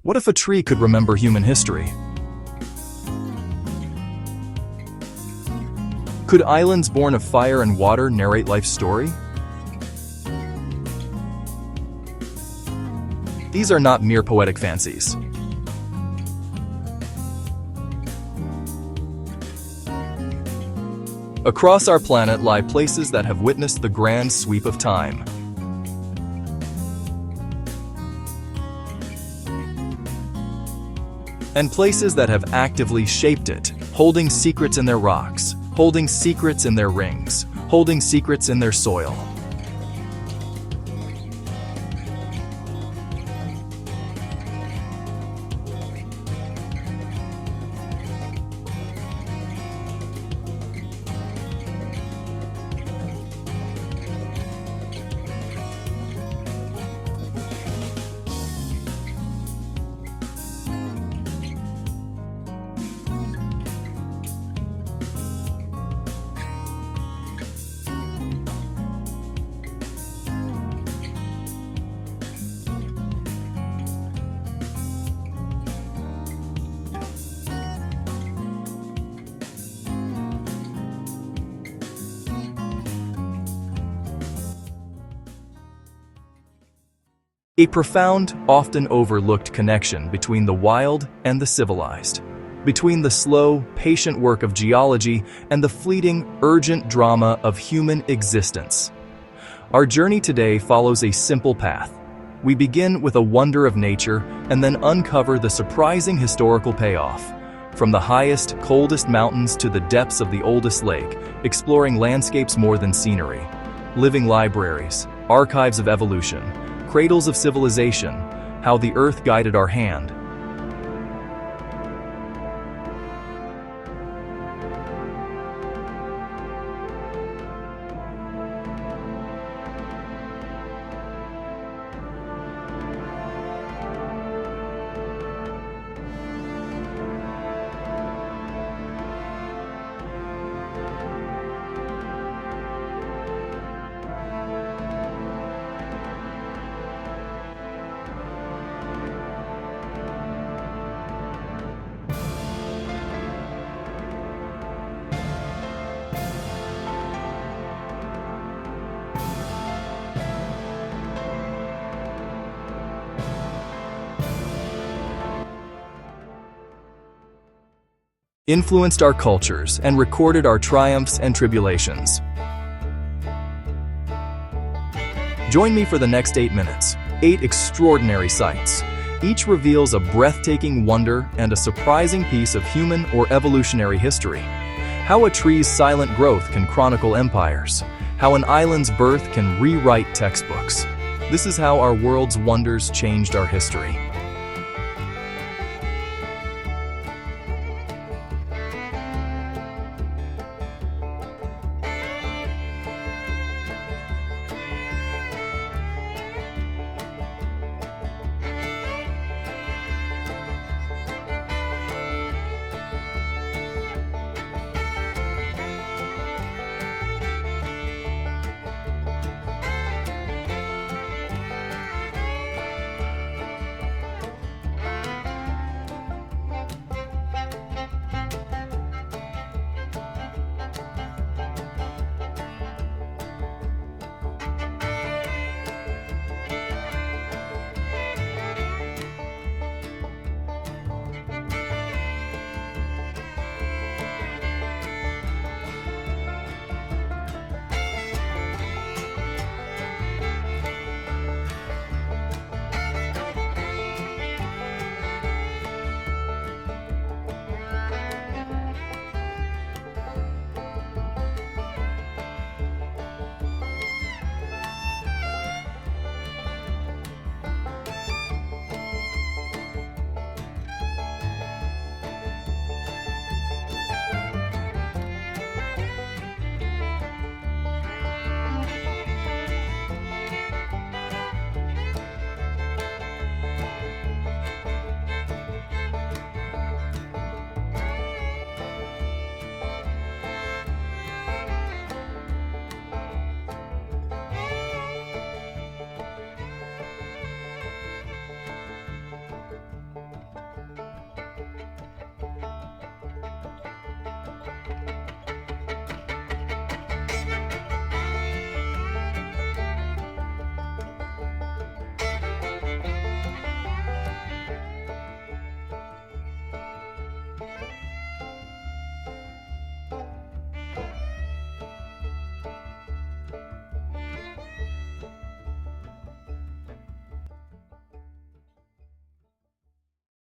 What if a tree could remember human history? Could islands born of fire and water narrate life's story? These are not mere poetic fancies. Across our planet lie places that have witnessed the grand sweep of time. And places that have actively shaped it, holding secrets in their rocks, holding secrets in their rings, holding secrets in their soil. A profound, often overlooked connection between the wild and the civilized, between the slow, patient work of geology and the fleeting, urgent drama of human existence. Our journey today follows a simple path. We begin with a wonder of nature and then uncover the surprising historical payoff. From the highest, coldest mountains to the depths of the oldest lake, exploring landscapes more than scenery, living libraries, archives of evolution, cradles of civilization, how the earth guided our hand. Influenced our cultures and recorded our triumphs and tribulations. Join me for the next 8 minutes, 8 extraordinary sights. Each reveals a breathtaking wonder and a surprising piece of human or evolutionary history. How a tree's silent growth can chronicle empires. How an island's birth can rewrite textbooks. This is how our world's wonders changed our history.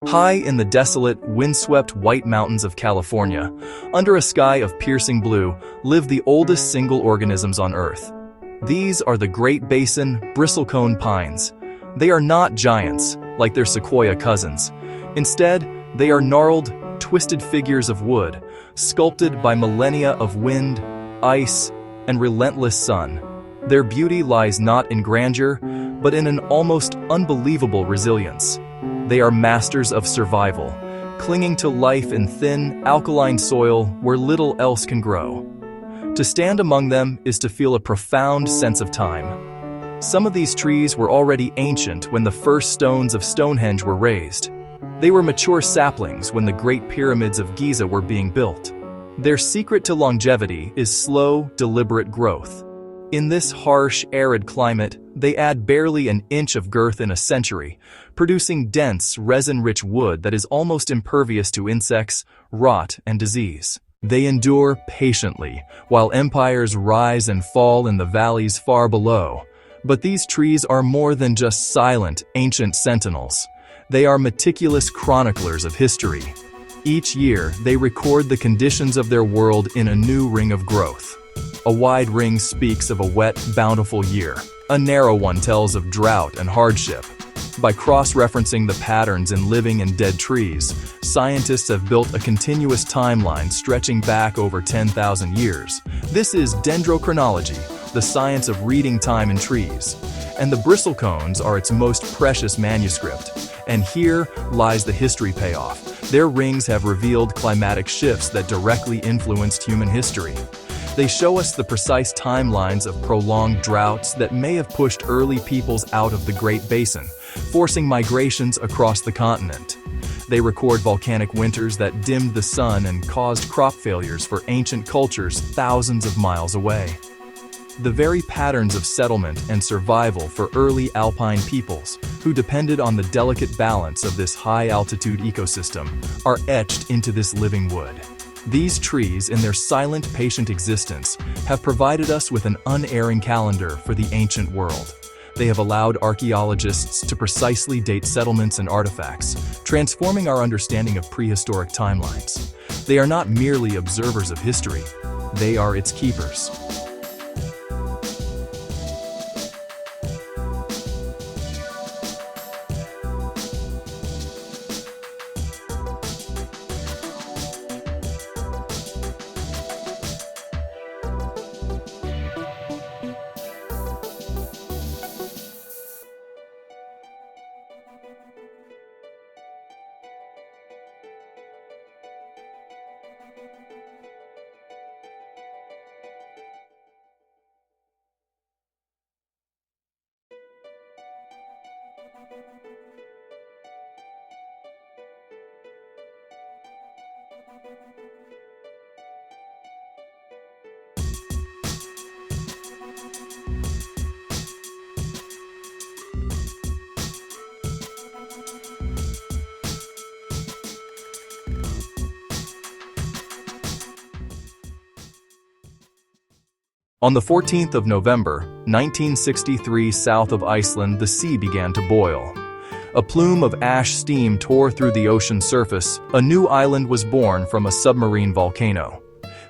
High in the desolate, windswept white mountains of California, under a sky of piercing blue, live the oldest single organisms on Earth. These are the Great Basin bristlecone pines. They are not giants, like their sequoia cousins. Instead, they are gnarled, twisted figures of wood, sculpted by millennia of wind, ice, and relentless sun. Their beauty lies not in grandeur, but in an almost unbelievable resilience. They are masters of survival, clinging to life in thin, alkaline soil where little else can grow. To stand among them is to feel a profound sense of time. Some of these trees were already ancient when the first stones of Stonehenge were raised. They were mature saplings when the Great Pyramids of Giza were being built. Their secret to longevity is slow, deliberate growth. In this harsh, arid climate, they add barely an inch of girth in a century, producing dense, resin-rich wood that is almost impervious to insects, rot, and disease. They endure patiently, while empires rise and fall in the valleys far below. But these trees are more than just silent, ancient sentinels. They are meticulous chroniclers of history. Each year, they record the conditions of their world in a new ring of growth. A wide ring speaks of a wet, bountiful year. A narrow one tells of drought and hardship. By cross-referencing the patterns in living and dead trees, scientists have built a continuous timeline stretching back over 10,000 years. This is dendrochronology, the science of reading time in trees. And the bristlecones are its most precious manuscript. And here lies the history payoff. Their rings have revealed climatic shifts that directly influenced human history. They show us the precise timelines of prolonged droughts that may have pushed early peoples out of the Great Basin, forcing migrations across the continent. They record volcanic winters that dimmed the sun and caused crop failures for ancient cultures thousands of miles away. The very patterns of settlement and survival for early alpine peoples, who depended on the delicate balance of this high-altitude ecosystem, are etched into this living wood. These trees, in their silent, patient existence, have provided us with an unerring calendar for the ancient world. They have allowed archaeologists to precisely date settlements and artifacts, transforming our understanding of prehistoric timelines. They are not merely observers of history, they are its keepers. On the 14th of November, 1963, south of Iceland, the sea began to boil. A plume of ash steam tore through the ocean surface. A new island was born from a submarine volcano.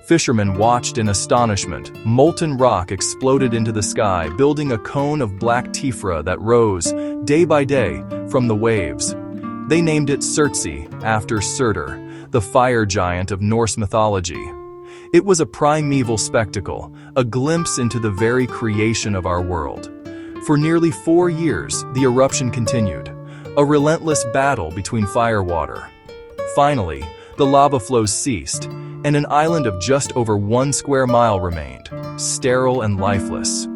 Fishermen watched in astonishment. Molten rock exploded into the sky, building a cone of black tephra that rose, day by day, from the waves. They named it Surtsey, after Surtur, the fire giant of Norse mythology. It was a primeval spectacle, a glimpse into the very creation of our world. For nearly 4 years, the eruption continued, a relentless battle between firewater. Finally, the lava flows ceased, and an island of just over 1 square mile remained, sterile and lifeless.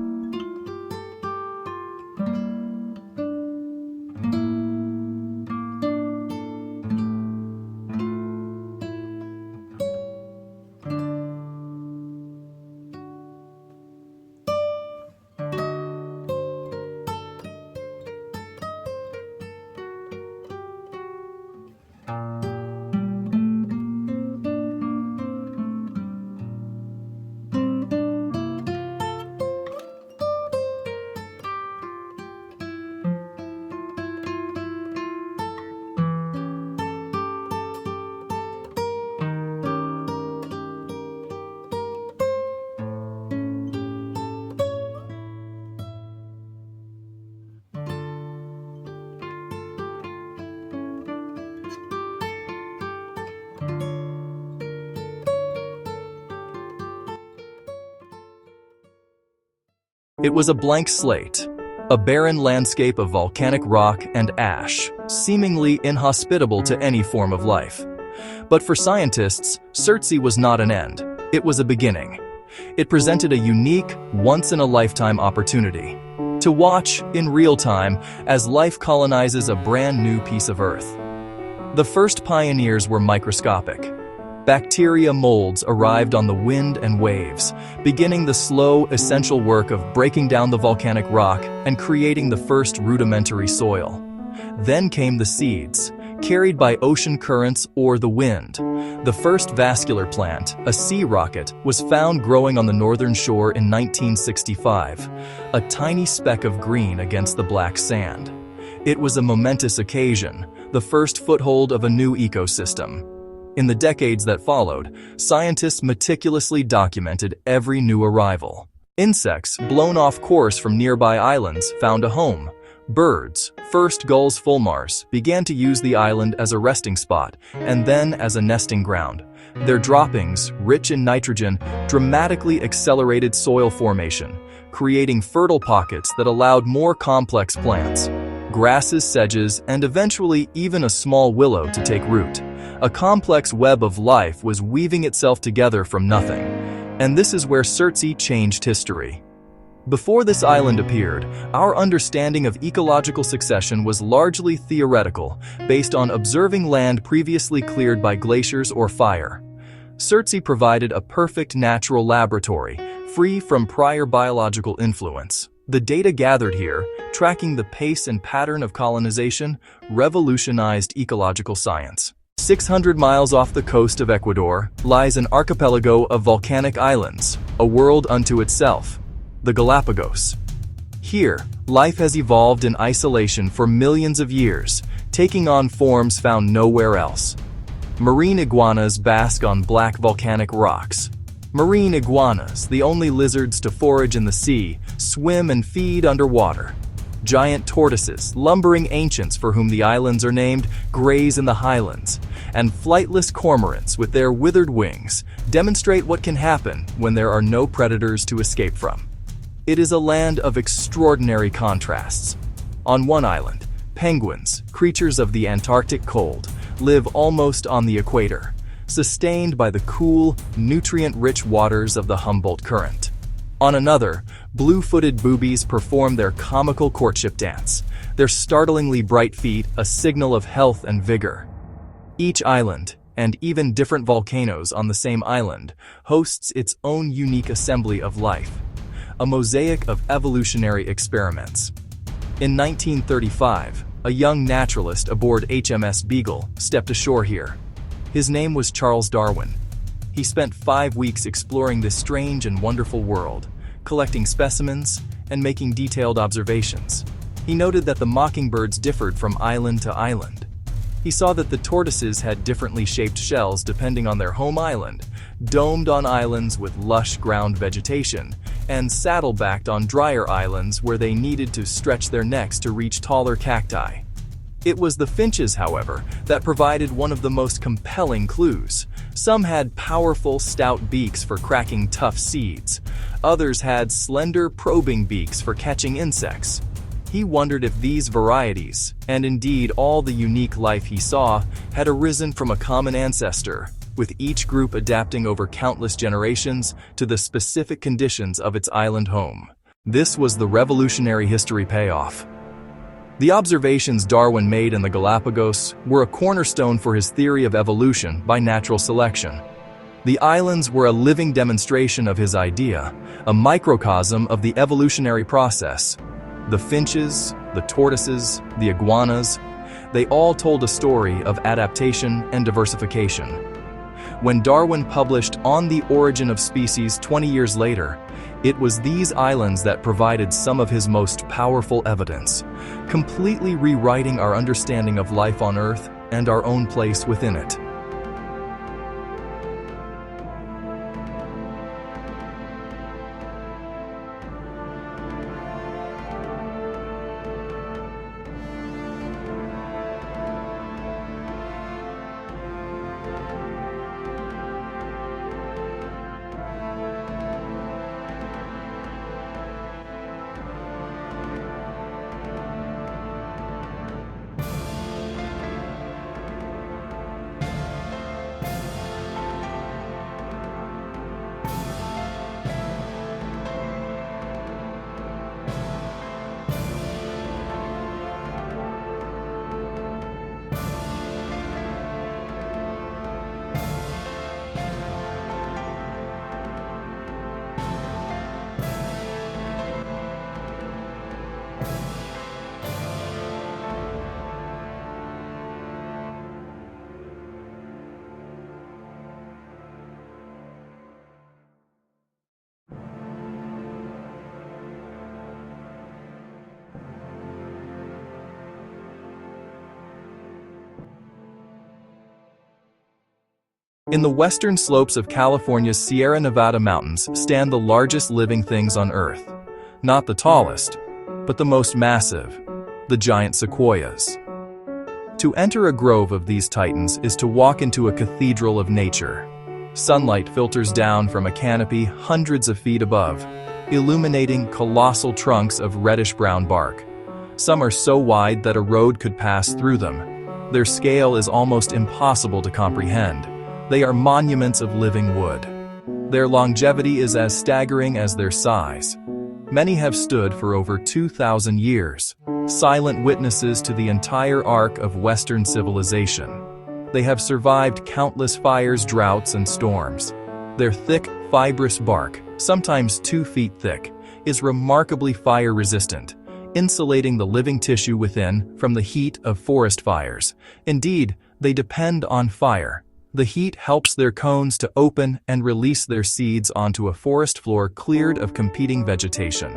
It was a blank slate, a barren landscape of volcanic rock and ash, seemingly inhospitable to any form of life. But for scientists, Surtsey was not an end. It was a beginning. It presented a unique, once-in-a-lifetime opportunity to watch, in real time, as life colonizes a brand new piece of Earth. The first pioneers were microscopic. Bacteria molds arrived on the wind and waves, beginning the slow, essential work of breaking down the volcanic rock and creating the first rudimentary soil. Then came the seeds, carried by ocean currents or the wind. The first vascular plant, a sea rocket, was found growing on the northern shore in 1965, a tiny speck of green against the black sand. It was a momentous occasion, the first foothold of a new ecosystem. In the decades that followed, scientists meticulously documented every new arrival. Insects blown off course from nearby islands found a home. Birds, first gulls fulmars, began to use the island as a resting spot and then as a nesting ground. Their droppings, rich in nitrogen, dramatically accelerated soil formation, creating fertile pockets that allowed more complex plants, grasses, sedges, and eventually even a small willow to take root. A complex web of life was weaving itself together from nothing. And this is where Surtsey changed history. Before this island appeared, our understanding of ecological succession was largely theoretical, based on observing land previously cleared by glaciers or fire. Surtsey provided a perfect natural laboratory, free from prior biological influence. The data gathered here, tracking the pace and pattern of colonization, revolutionized ecological science. 600 miles off the coast of Ecuador lies an archipelago of volcanic islands, a world unto itself. The Galapagos. Here, life has evolved in isolation for millions of years, taking on forms found nowhere else. Marine iguanas bask on black volcanic rocks. Marine iguanas, the only lizards to forage in the sea, swim and feed underwater. Giant tortoises, lumbering ancients for whom the islands are named, graze in the highlands. And flightless cormorants with their withered wings demonstrate what can happen when there are no predators to escape from. It is a land of extraordinary contrasts. On one island, penguins, creatures of the Antarctic cold, live almost on the equator, sustained by the cool, nutrient-rich waters of the Humboldt Current. On another, blue-footed boobies perform their comical courtship dance, their startlingly bright feet a signal of health and vigor. Each island, and even different volcanoes on the same island, hosts its own unique assembly of life, a mosaic of evolutionary experiments. In 1935, a young naturalist aboard HMS Beagle stepped ashore here. His name was Charles Darwin. He spent 5 weeks exploring this strange and wonderful world, collecting specimens and making detailed observations. He noted that the mockingbirds differed from island to island. He saw that the tortoises had differently shaped shells depending on their home island, domed on islands with lush ground vegetation, and saddle-backed on drier islands where they needed to stretch their necks to reach taller cacti. It was the finches, however, that provided one of the most compelling clues. Some had powerful, stout beaks for cracking tough seeds. Others had slender, probing beaks for catching insects. He wondered if these varieties, and indeed all the unique life he saw, had arisen from a common ancestor, with each group adapting over countless generations to the specific conditions of its island home. This was the revolutionary history payoff. The observations Darwin made in the Galapagos were a cornerstone for his theory of evolution by natural selection. The islands were a living demonstration of his idea, a microcosm of the evolutionary process. The finches, the tortoises, the iguanas, they all told a story of adaptation and diversification. When Darwin published On the Origin of Species 20 years later, it was these islands that provided some of his most powerful evidence, completely rewriting our understanding of life on Earth and our own place within it. In the western slopes of California's Sierra Nevada mountains stand the largest living things on Earth. Not the tallest, but the most massive, the giant sequoias. To enter a grove of these titans is to walk into a cathedral of nature. Sunlight filters down from a canopy hundreds of feet above, illuminating colossal trunks of reddish-brown bark. Some are so wide that a road could pass through them. Their scale is almost impossible to comprehend. They are monuments of living wood. Their longevity is as staggering as their size. Many have stood for over 2,000 years, silent witnesses to the entire arc of Western civilization. They have survived countless fires, droughts, and storms. Their thick, fibrous bark, sometimes 2 feet thick, is remarkably fire-resistant, insulating the living tissue within from the heat of forest fires. Indeed, they depend on fire. The heat helps their cones to open and release their seeds onto a forest floor cleared of competing vegetation.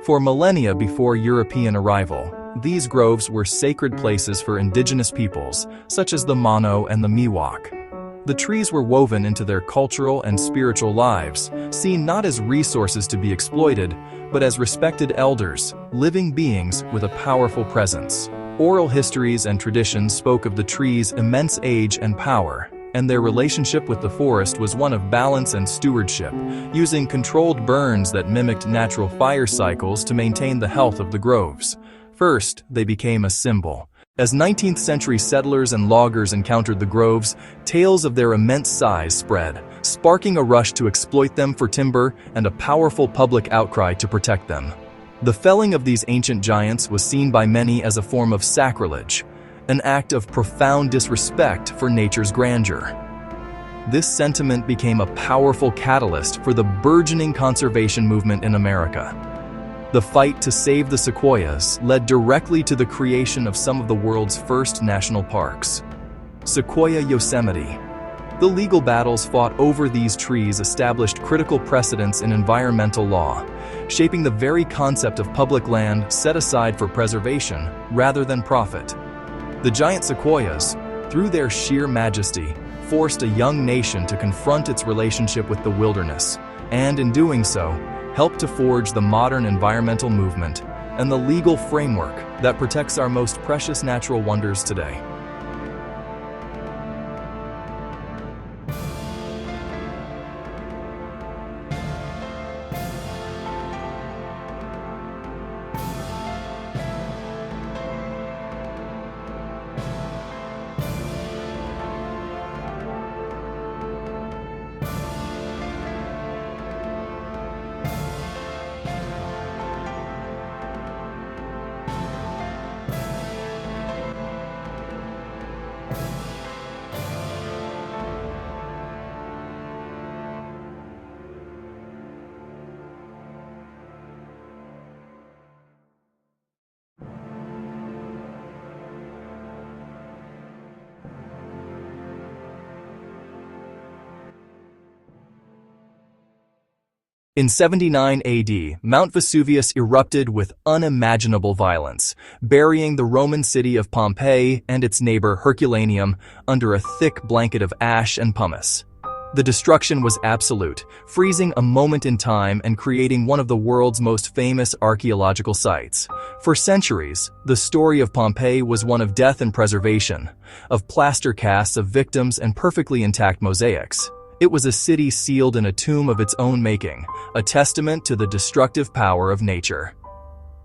For millennia before European arrival, these groves were sacred places for indigenous peoples, such as the Mono and the Miwok. The trees were woven into their cultural and spiritual lives, seen not as resources to be exploited, but as respected elders, living beings with a powerful presence. Oral histories and traditions spoke of the trees' immense age and power, and their relationship with the forest was one of balance and stewardship, using controlled burns that mimicked natural fire cycles to maintain the health of the groves. First, they became a symbol. As 19th-century settlers and loggers encountered the groves, tales of their immense size spread, sparking a rush to exploit them for timber and a powerful public outcry to protect them. The felling of these ancient giants was seen by many as a form of sacrilege, an act of profound disrespect for nature's grandeur. This sentiment became a powerful catalyst for the burgeoning conservation movement in America. The fight to save the sequoias led directly to the creation of some of the world's first national parks. Sequoia Yosemite. The legal battles fought over these trees established critical precedents in environmental law, shaping the very concept of public land set aside for preservation rather than profit. The giant sequoias, through their sheer majesty, forced a young nation to confront its relationship with the wilderness, and in doing so, helped to forge the modern environmental movement and the legal framework that protects our most precious natural wonders today. In 79 AD, Mount Vesuvius erupted with unimaginable violence, burying the Roman city of Pompeii and its neighbor Herculaneum under a thick blanket of ash and pumice. The destruction was absolute, freezing a moment in time and creating one of the world's most famous archaeological sites. For centuries, the story of Pompeii was one of death and preservation, of plaster casts of victims and perfectly intact mosaics. It was a city sealed in a tomb of its own making, a testament to the destructive power of nature.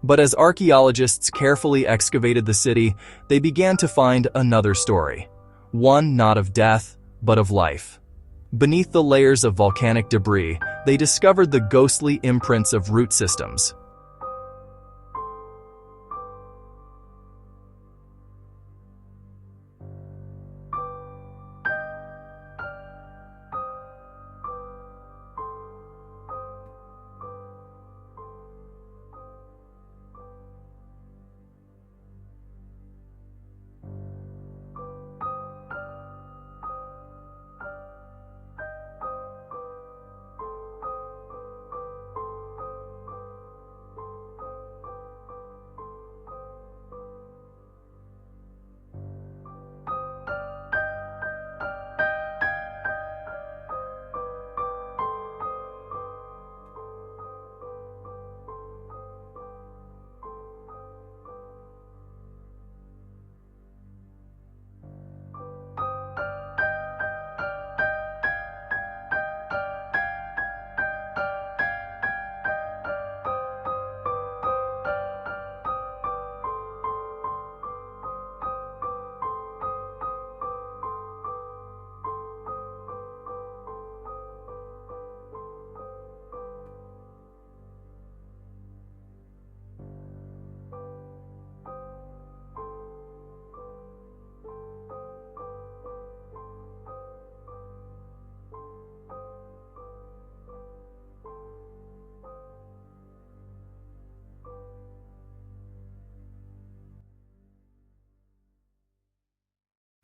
But as archaeologists carefully excavated the city, they began to find another story. One not of death, but of life. Beneath the layers of volcanic debris, they discovered the ghostly imprints of root systems.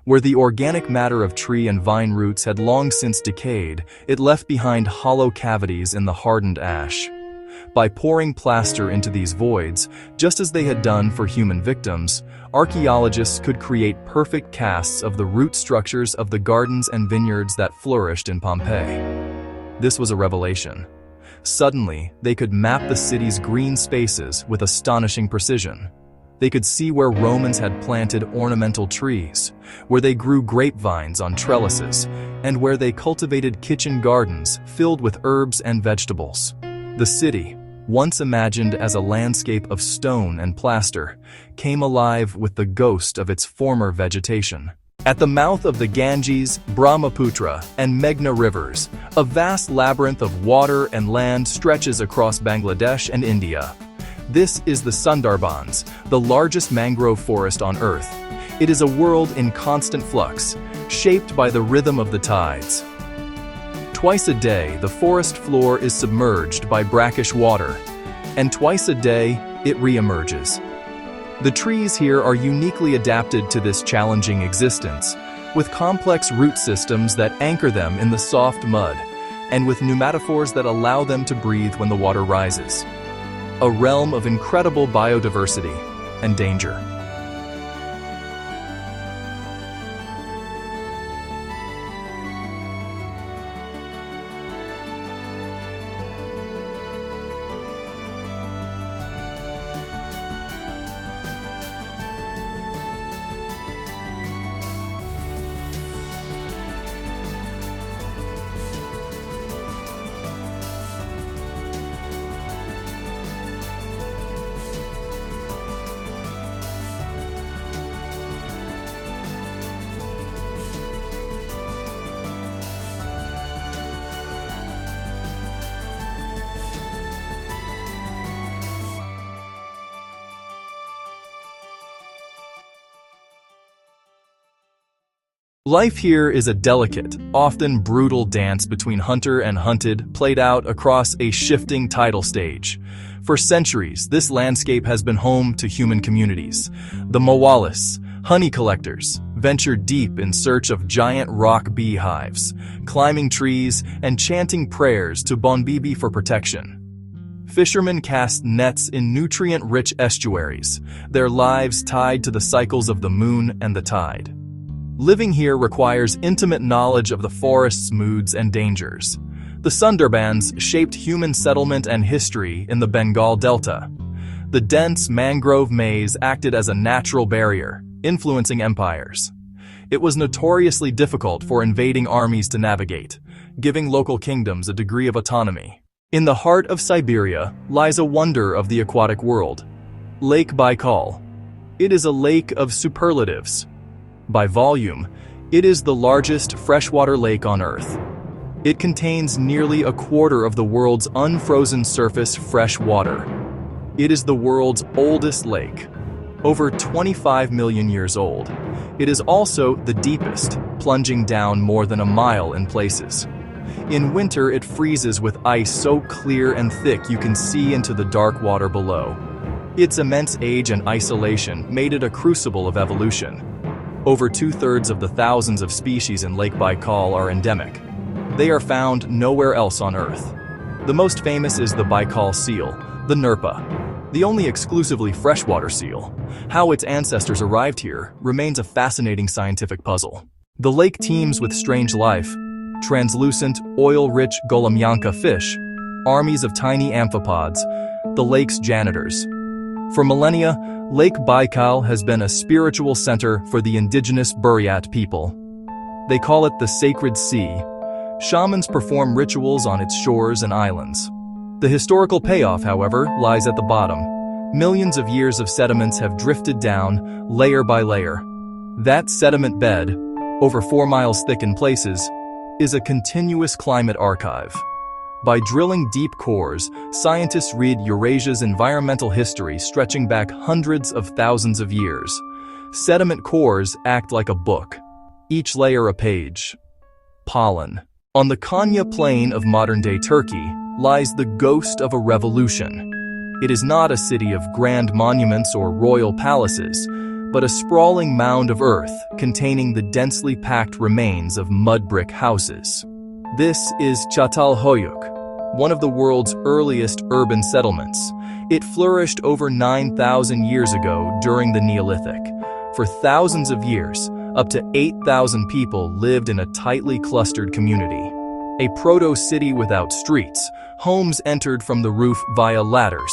Where the organic matter of tree and vine roots had long since decayed, it left behind hollow cavities in the hardened ash. By pouring plaster into these voids, just as they had done for human victims, archaeologists could create perfect casts of the root structures of the gardens and vineyards that flourished in Pompeii. This was a revelation. Suddenly, they could map the city's green spaces with astonishing precision. They could see where Romans had planted ornamental trees, where they grew grapevines on trellises, and where they cultivated kitchen gardens filled with herbs and vegetables. The city, once imagined as a landscape of stone and plaster, came alive with the ghost of its former vegetation. At the mouth of the Ganges, Brahmaputra, and Meghna rivers, a vast labyrinth of water and land stretches across Bangladesh and India. This is the Sundarbans, the largest mangrove forest on Earth. It is a world in constant flux, shaped by the rhythm of the tides. Twice a day, the forest floor is submerged by brackish water, and twice a day, it re-emerges. The trees here are uniquely adapted to this challenging existence, with complex root systems that anchor them in the soft mud, and with pneumatophores that allow them to breathe when the water rises. A realm of incredible biodiversity and danger. Life here is a delicate, often brutal dance between hunter and hunted, played out across a shifting tidal stage. For centuries, this landscape has been home to human communities. The Mowalis, honey collectors, ventured deep in search of giant rock beehives, climbing trees and chanting prayers to Bonbibi for protection. Fishermen cast nets in nutrient-rich estuaries, their lives tied to the cycles of the moon and the tide. Living here requires intimate knowledge of the forest's moods and dangers. The Sundarbans shaped human settlement and history in the Bengal Delta. The dense mangrove maze acted as a natural barrier, influencing empires. It was notoriously difficult for invading armies to navigate, giving local kingdoms a degree of autonomy. In the heart of Siberia lies a wonder of the aquatic world, Lake Baikal. It is a lake of superlatives. By volume, it is the largest freshwater lake on Earth. It contains nearly a quarter of the world's unfrozen surface fresh water. It is the world's oldest lake, over 25 million years old. It is also the deepest, plunging down more than a mile in places. In winter, it freezes with ice so clear and thick you can see into the dark water below. Its immense age and isolation made it a crucible of evolution. Over 2/3 of the thousands of species in Lake Baikal are endemic. They are found nowhere else on Earth. The most famous is the Baikal seal, the Nerpa, the only exclusively freshwater seal. How its ancestors arrived here remains a fascinating scientific puzzle. The lake teems with strange life: translucent, oil-rich golemyanka fish, armies of tiny amphipods, the lake's janitors. For millennia, Lake Baikal has been a spiritual center for the indigenous Buryat people. They call it the Sacred Sea. Shamans perform rituals on its shores and islands. The historical payoff, however, lies at the bottom. Millions of years of sediments have drifted down, layer by layer. That sediment bed, over 4 miles thick in places, is a continuous climate archive. By drilling deep cores, scientists read Eurasia's environmental history stretching back hundreds of thousands of years. Sediment cores act like a book, each layer a page. Pollen. On the Konya plain of modern-day Turkey lies the ghost of a revolution. It is not a city of grand monuments or royal palaces, but a sprawling mound of earth containing the densely packed remains of mud brick houses. This is Çatalhöyük, one of the world's earliest urban settlements. It flourished over 9,000 years ago during the Neolithic. For thousands of years, up to 8,000 people lived in a tightly clustered community. A proto-city without streets, homes entered from the roof via ladders.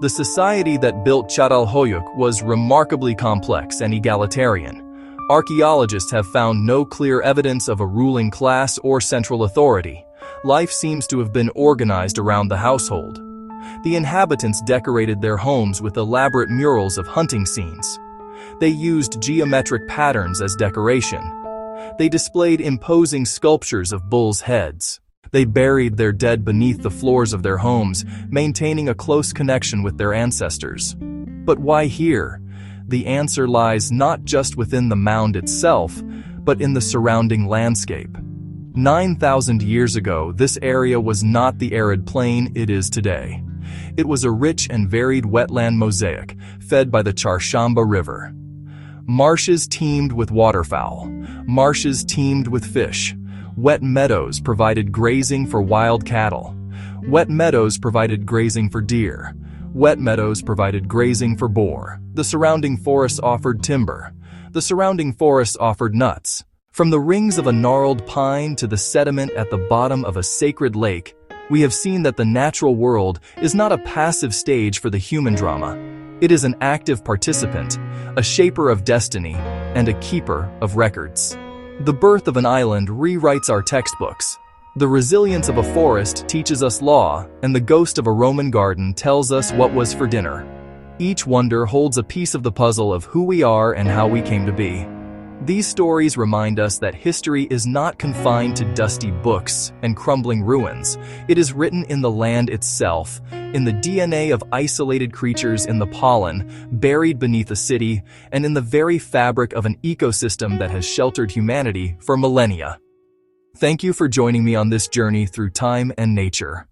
The society that built Çatalhöyük was remarkably complex and egalitarian. Archaeologists have found no clear evidence of a ruling class or central authority. Life seems to have been organized around the household. The inhabitants decorated their homes with elaborate murals of hunting scenes. They used geometric patterns as decoration. They displayed imposing sculptures of bulls' heads. They buried their dead beneath the floors of their homes, maintaining a close connection with their ancestors. But why here? The answer lies not just within the mound itself, but in the surrounding landscape. 9,000 years ago, this area was not the arid plain it is today. It was a rich and varied wetland mosaic, fed by the Çarşamba River. Marshes teemed with waterfowl. Marshes teemed with fish. Wet meadows provided grazing for wild cattle. Wet meadows provided grazing for deer. Wet meadows provided grazing for boar. The surrounding forests offered timber. The surrounding forests offered nuts. From the rings of a gnarled pine to the sediment at the bottom of a sacred lake, we have seen that the natural world is not a passive stage for the human drama. It is an active participant, a shaper of destiny, and a keeper of records. The birth of an island rewrites our textbooks. The resilience of a forest teaches us law, and the ghost of a Roman garden tells us what was for dinner. Each wonder holds a piece of the puzzle of who we are and how we came to be. These stories remind us that history is not confined to dusty books and crumbling ruins. It is written in the land itself, in the DNA of isolated creatures in the pollen, buried beneath a city, and in the very fabric of an ecosystem that has sheltered humanity for millennia. Thank you for joining me on this journey through time and nature.